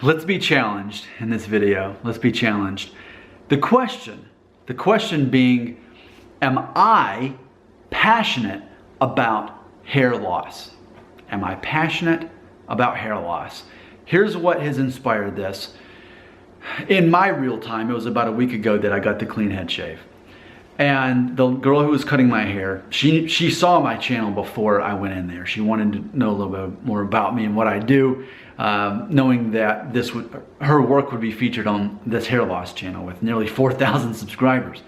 Let's be challenged in this video. Let's be challenged. The question being, am I passionate about hair loss? Am I passionate about hair loss? Here's what has inspired this. In my real time, it was about a week ago that I got the clean head shave. And the girl who was cutting my hair, she saw my channel before I went in there. She wanted to know a little bit more about me and what I do, knowing that her work would be featured on this hair loss channel with nearly 4,000 subscribers.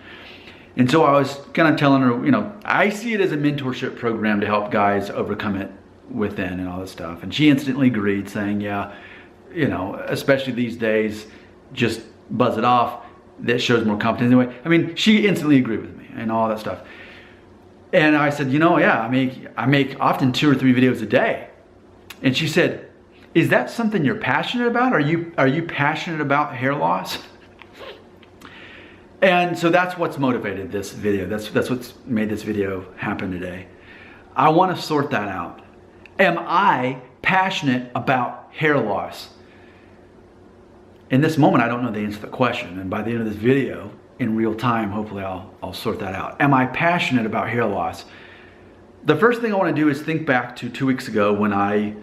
And so I was kind of telling her, I see it as a mentorship program to help guys overcome it within and all this stuff. And she instantly agreed, saying, yeah, especially these days, just buzz it off. That shows more competence anyway. I mean, she instantly agreed with me and all that stuff. And I said, yeah, I make often 2 or 3 videos a day. And she said, is that something you're passionate about? Are you passionate about hair loss? And so that's what's motivated this video. That's what's made this video happen today. I want to sort that out. Am I passionate about hair loss? In this moment, I don't know the answer to the question. And by the end of this video, in real time, hopefully I'll sort that out. Am I passionate about hair loss? The first thing I want to do is think back to 2 weeks ago when I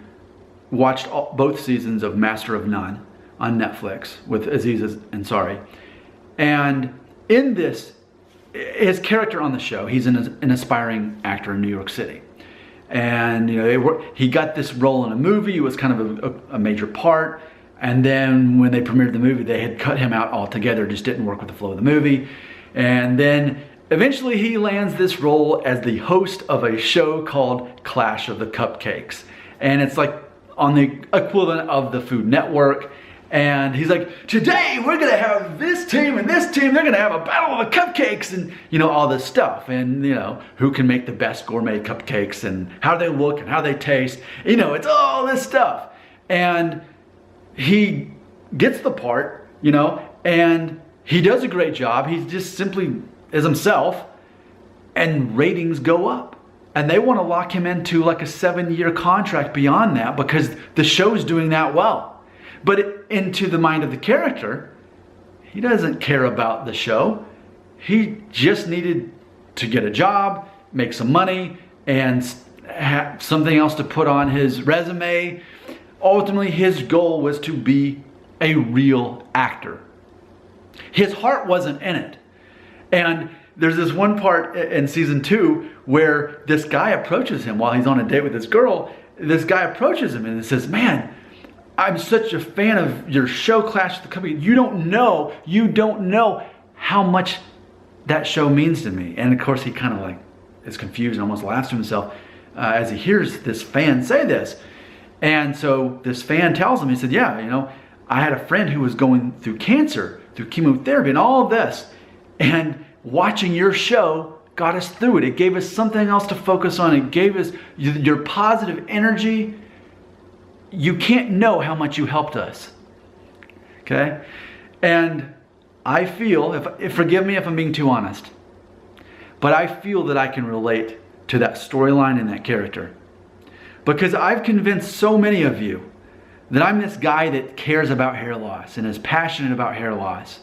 watched both seasons of Master of None on Netflix with Aziz Ansari. And in this, his character on the show, he's an aspiring actor in New York City. And he got this role in a movie. It was kind of a major part. And then when they premiered the movie, they had cut him out altogether. It just didn't work with the flow of the movie. And then eventually he lands this role as the host of a show called Clash of the Cupcakes. And it's like on the equivalent of the Food Network. And he's like, today we're gonna have this team and this team, they're gonna have a battle of the cupcakes and all this stuff. And who can make the best gourmet cupcakes and how they look and how they taste. It's all this stuff. And he gets the part, and he does a great job. He just simply is himself, and ratings go up. And they want to lock him into like a 7-year contract beyond that because the show's doing that well. But into the mind of the character, he doesn't care about the show. He just needed to get a job, make some money, and have something else to put on his resume. Ultimately, his goal was to be a real actor. His heart wasn't in it. And there's this one part in season 2 where this guy approaches him while he's on a date with this girl. This guy approaches him and says, man, I'm such a fan of your show, Clash of the Cupcakes. You don't know how much that show means to me. And of course, he kind of is confused and almost laughs to himself as he hears this fan say this. And so this fan tells him, he said, yeah, I had a friend who was going through cancer, through chemotherapy and all of this. And watching your show got us through it. It gave us something else to focus on. It gave us your positive energy. You can't know how much you helped us. Okay? And I feel, forgive me if I'm being too honest, but I feel that I can relate to that storyline and that character. Because I've convinced so many of you that I'm this guy that cares about hair loss and is passionate about hair loss.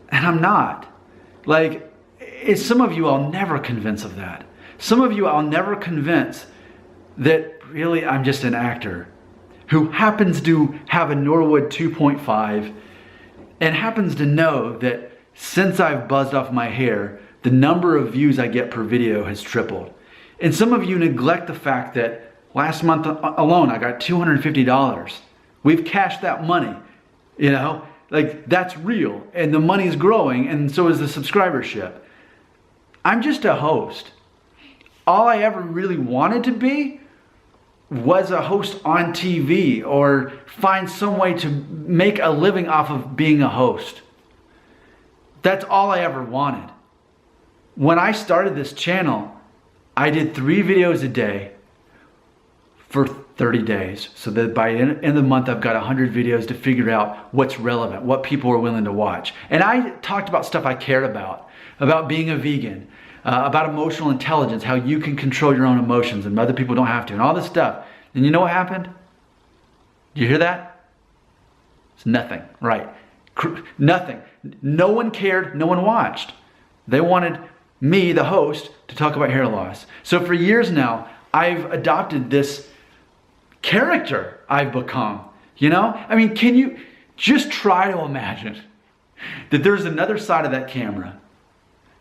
And I'm not. Some of you I'll never convince of that. Some of you I'll never convince that really I'm just an actor who happens to have a Norwood 2.5 and happens to know that since I've buzzed off my hair, the number of views I get per video has tripled. And some of you neglect the fact that last month alone, I got $250. We've cashed that money, that's real. And the money's growing, and so is the subscribership. I'm just a host. All I ever really wanted to be was a host on TV or find some way to make a living off of being a host. That's all I ever wanted. When I started this channel, I did 3 videos a day for 30 days. So that by the end of the month, I've got 100 videos to figure out what's relevant, what people are willing to watch. And I talked about stuff I cared about being a vegan, about emotional intelligence, how you can control your own emotions and other people don't have to, and all this stuff. And you know what happened? You hear that? It's nothing, right? Nothing. No one cared, no one watched. They wanted me, the host, to talk about hair loss. So for years now, I've adopted this character I've become, you know? I mean, can you just try to imagine that there's another side of that camera?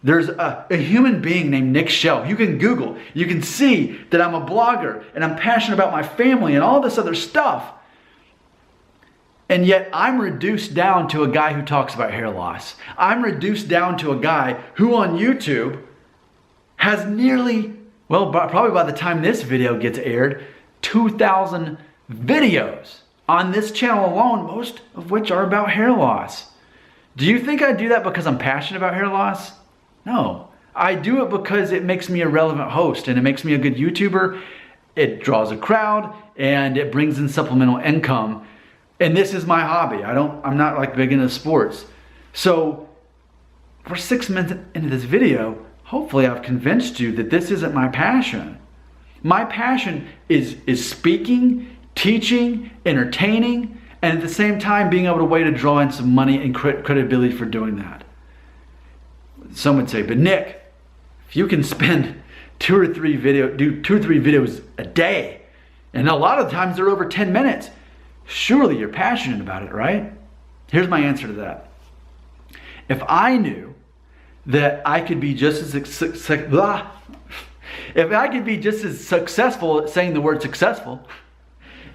There's a human being named Nick Shell. You can Google, you can see that I'm a blogger and I'm passionate about my family and all this other stuff. And yet I'm reduced down to a guy who talks about hair loss. I'm reduced down to a guy who on YouTube has nearly, well, probably by the time this video gets aired, 2,000 videos on this channel alone, most of which are about hair loss. Do you think I do that because I'm passionate about hair loss? No. I do it because it makes me a relevant host and it makes me a good YouTuber. It draws a crowd and it brings in supplemental income. And this is my hobby. I'm not like big into sports. So we're 6 minutes into this video. Hopefully I've convinced you that this isn't my passion. My passion is speaking, teaching, entertaining, and at the same time being able to draw in some money and credibility for doing that. Some would say, but Nick, if you can spend do 2 or 3 videos a day, and a lot of times they're over 10 minutes, surely you're passionate about it, right? Here's my answer to that. If I knew that I could be just as successful at saying the word successful,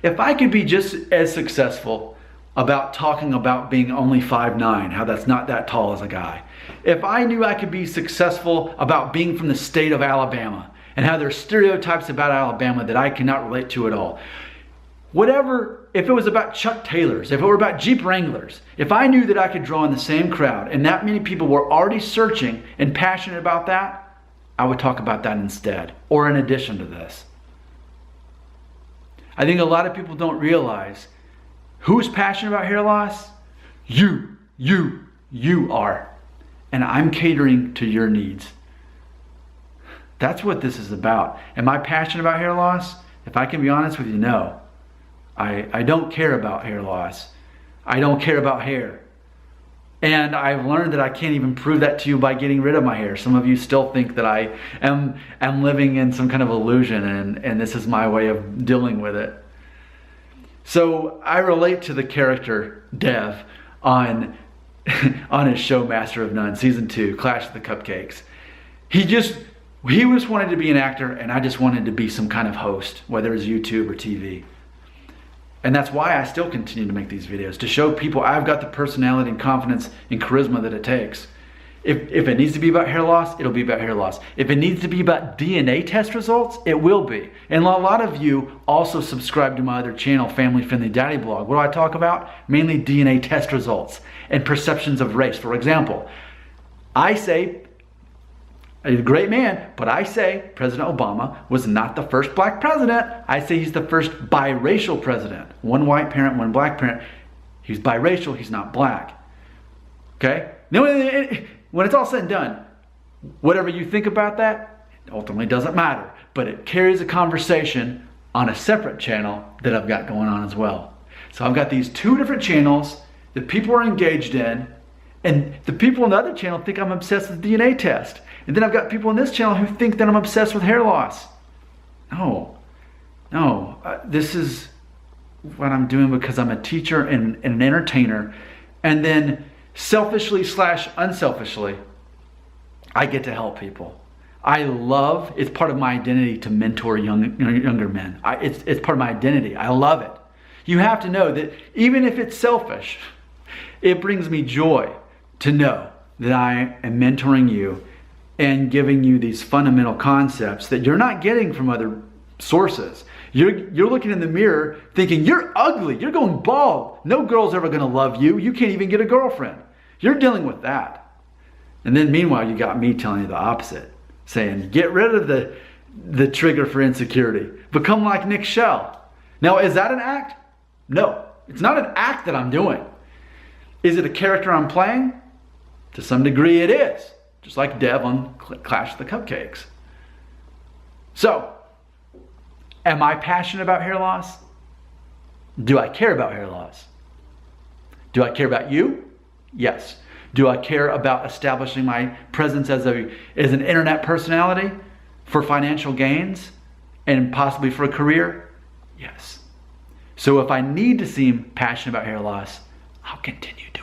if I could be just as successful about talking about being only 5'9", how that's not that tall as a guy, if I knew I could be successful about being from the state of Alabama and how there's stereotypes about Alabama that I cannot relate to at all, whatever, if it was about Chuck Taylors, if it were about Jeep Wranglers, if I knew that I could draw in the same crowd and that many people were already searching and passionate about that, I would talk about that instead or in addition to this. I think a lot of people don't realize who's passionate about hair loss? You are. And I'm catering to your needs. That's what this is about. Am I passionate about hair loss? If I can be honest with you, no. I don't care about hair loss. I don't care about hair. And I've learned that I can't even prove that to you by getting rid of my hair. Some of you still think that I am living in some kind of illusion and this is my way of dealing with it. So I relate to the character Dev on his show Master of None, Season 2, Clash of the Cupcakes. He just wanted to be an actor and I just wanted to be some kind of host, whether it's YouTube or TV. And that's why I still continue to make these videos, to show people I've got the personality and confidence and charisma that it takes. If it needs to be about hair loss, it'll be about hair loss. If it needs to be about DNA test results, it will be. And a lot of you also subscribe to my other channel, Family Friendly Daddy Blog. What do I talk about? Mainly DNA test results and perceptions of race. For example, I say, a great man, but I say President Obama was not the first black president. I say he's the first biracial president. One white parent, one black parent. He's biracial, he's not black. Okay? Now, when it's all said and done, whatever you think about that, it ultimately doesn't matter. But it carries a conversation on a separate channel that I've got going on as well. So I've got these 2 different channels that people are engaged in, and the people on the other channel think I'm obsessed with DNA test. And then I've got people on this channel who think that I'm obsessed with hair loss. No, this is what I'm doing because I'm a teacher and an entertainer. And then selfishly / unselfishly, I get to help people. It's part of my identity to mentor younger men. It's part of my identity. I love it. You have to know that even if it's selfish, it brings me joy to know that I am mentoring you and giving you these fundamental concepts that you're not getting from other sources. You're looking in the mirror thinking, you're ugly, you're going bald. No girl's ever gonna love you. You can't even get a girlfriend. You're dealing with that. And then meanwhile, you got me telling you the opposite, saying, get rid of the trigger for insecurity. Become like Nick Shell. Now, is that an act? No, it's not an act that I'm doing. Is it a character I'm playing? To some degree it is. Just like Dev on Clash of the Cupcakes. So, am I passionate about hair loss? Do I care about hair loss? Do I care about you? Yes. Do I care about establishing my presence as an internet personality for financial gains and possibly for a career? Yes. So if I need to seem passionate about hair loss, I'll continue doing